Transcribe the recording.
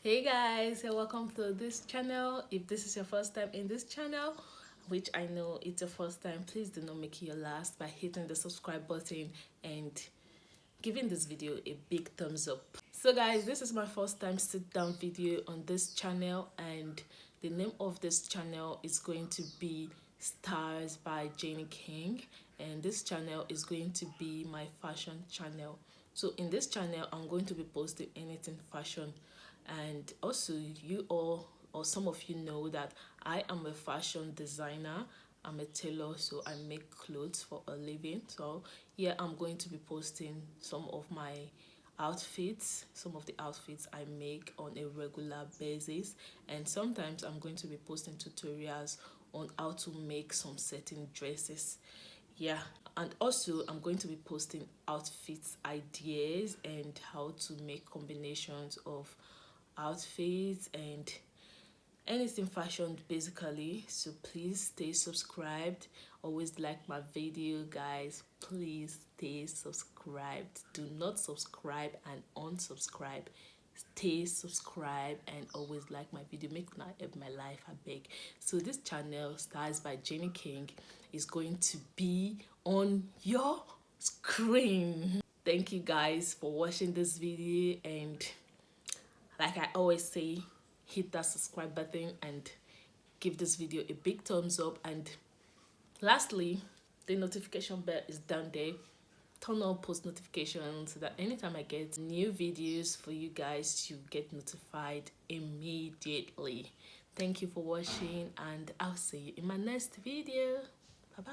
Hey guys, and welcome to this channel. If this is your first time in this channel, which I know it's your first time, please do not make it your last by hitting the subscribe button and giving this video a big thumbs up. So guys, this is my first time sit down video on this channel, and the name of this channel is going to be Stars by Jenniiking, and this channel is going to be my fashion channel. So in this channel I'm going to be posting anything fashion, and also you all or some of you know that I am a fashion designer. I'm a tailor, so I make clothes for a living. So yeah, I'm going to be posting some of my outfits, some of the outfits I make on a regular basis, and sometimes I'm going to be posting tutorials on how to make some certain dresses. Yeah, and also I'm going to be posting outfits ideas and how to make combinations of outfits and anything fashion basically. So please stay subscribed, always like my video guys. Please stay subscribed, do not subscribe and unsubscribe. Stay subscribed and always like my video, make una help my life, I beg. So this channel, Stars by Jenniiking, is going to be on your screen. Thank you guys for watching this video, and like I always say, hit that subscribe button and give this video a big thumbs up. And lastly, the notification bell is down there. Turn on post notifications so that anytime I get new videos for you guys, you get notified immediately. Thank you for watching, and I'll see you in my next video. Bye bye.